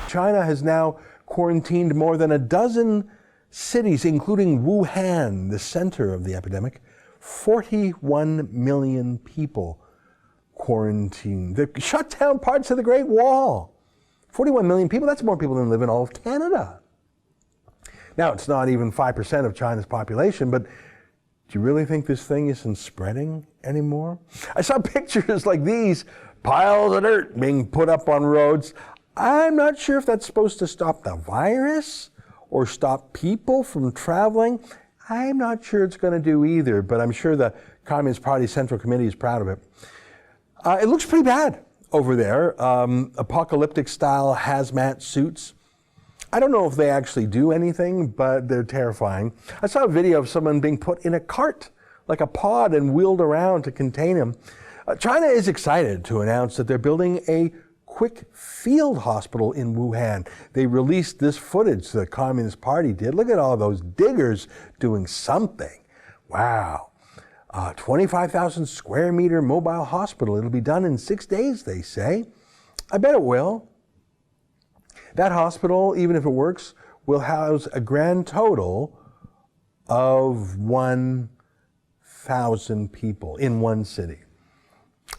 China has now quarantined more than a dozen cities, including Wuhan, the center of the epidemic. 41 million people quarantined. They shut down parts of the Great Wall. 41 million people, that's more people than live in all of Canada. Now, it's not even 5% of China's population, but do you really think this thing isn't spreading anymore? I saw pictures like these, piles of dirt being put up on roads. I'm not sure if that's supposed to stop the virus or stop people from traveling. I'm not sure it's going to do either, but I'm sure the Communist Party Central Committee is proud of it. It looks pretty bad over there. Apocalyptic style hazmat suits. I don't know if they actually do anything, but they're terrifying. I saw a video of someone being put in a cart, like a pod, and wheeled around to contain him. China is excited to announce that they're building a quick field hospital in Wuhan. They released this footage, the Communist Party did. Look at all those diggers doing something. Wow. 25,000 square meter mobile hospital. It'll be done in 6 days, they say. I bet it will. That hospital, even if it works, will house a grand total of 1,000 people in one city.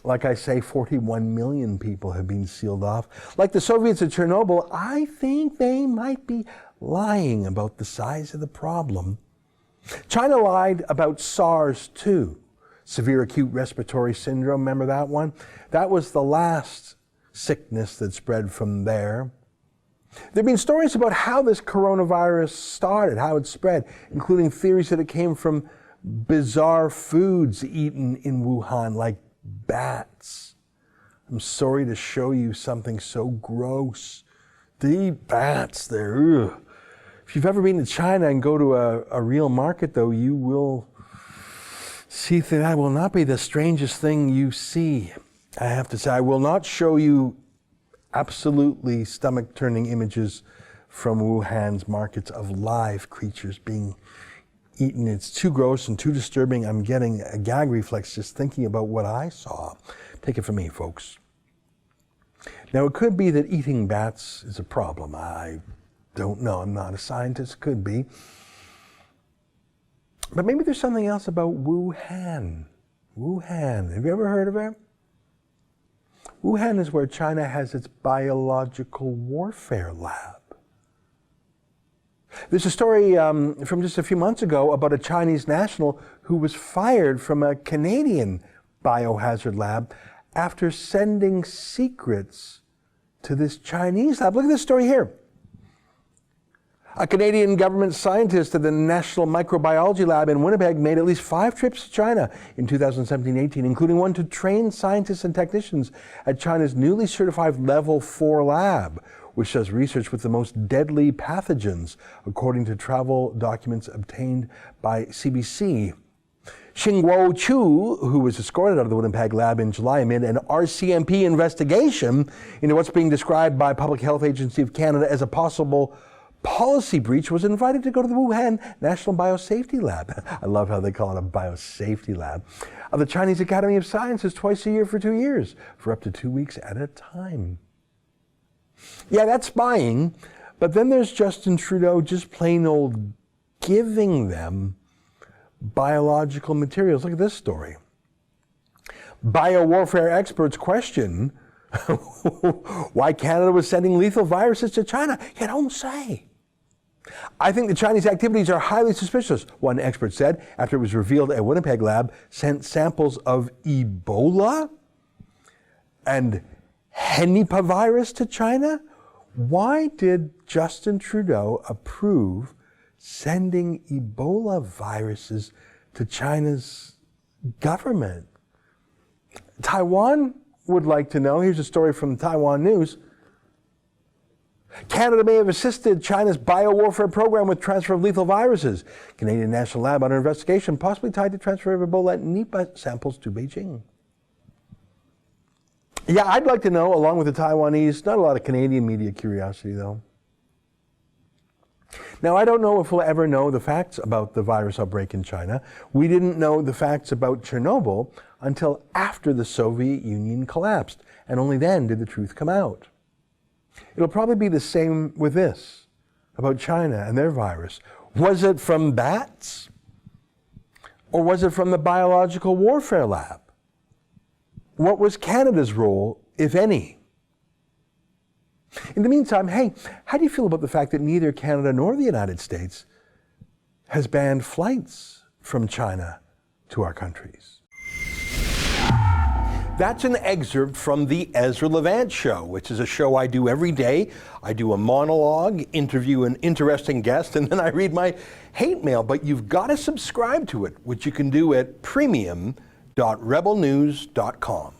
Like I say, 41 million people have been sealed off. Like the Soviets at Chernobyl, I think they might be lying about the size of the problem. China lied about SARS too. Severe acute respiratory syndrome, remember that one? That was the last sickness that spread from there. There have been stories about how this coronavirus started, how it spread, including theories that it came from bizarre foods eaten in Wuhan, like bats. I'm sorry to show you something so gross. The bats there. Ugh. If you've ever been to China and go to a real market, though, you will see that will not be the strangest thing you see. I have to say, I will not show you absolutely stomach-turning images from Wuhan's markets of live creatures being eaten. It's too gross and too disturbing. I'm getting a gag reflex just thinking about what I saw. Take it from me, folks. Now, it could be that eating bats is a problem. I don't know. I'm not a scientist. Could be. But maybe there's something else about Wuhan. Wuhan. Have you ever heard of it? Wuhan is where China has its biological warfare lab. There's a story from just a few months ago about a Chinese national who was fired from a Canadian biohazard lab after sending secrets to this Chinese lab. Look at this story here. A Canadian government scientist at the National Microbiology Lab in Winnipeg made at least 5 trips to China in 2017-18, including one to train scientists and technicians at China's newly certified Level 4 lab, which does research with the most deadly pathogens, according to travel documents obtained by CBC. Xingguo Chu, who was escorted out of the Winnipeg lab in July amid an RCMP investigation into what's being described by Public Health Agency of Canada as a possible policy breach, was invited to go to the Wuhan National Biosafety Lab. I love how they call it a biosafety lab of the Chinese Academy of Sciences twice a year for 2 years, for up to 2 weeks at a time. Yeah, that's spying, but then there's Justin Trudeau just plain old giving them biological materials. Look at this story. Biowarfare experts question why Canada was sending lethal viruses to China. You don't say. I think the Chinese activities are highly suspicious, one expert said, after it was revealed a Winnipeg lab sent samples of Ebola and Henipavirus to China. Why did Justin Trudeau approve sending Ebola viruses to China's government? Taiwan would like to know. Here's a story from Taiwan News. Canada may have assisted China's biowarfare program with transfer of lethal viruses. Canadian National Lab under investigation, possibly tied to transfer of Ebola and Nipah samples to Beijing. Yeah, I'd like to know, along with the Taiwanese. Not a lot of Canadian media curiosity, though. Now, I don't know if we'll ever know the facts about the virus outbreak in China. We didn't know the facts about Chernobyl until after the Soviet Union collapsed, and only then did the truth come out. It'll probably be the same with this, about China and their virus. Was it from bats? Or was it from the biological warfare lab? What was Canada's role, if any? In the meantime, hey, how do you feel about the fact that neither Canada nor the United States has banned flights from China to our countries? That's an excerpt from the Ezra Levant Show, which is a show I do every day. I do a monologue, interview an interesting guest, and then I read my hate mail. But you've got to subscribe to it, which you can do at premium.rebelnews.com.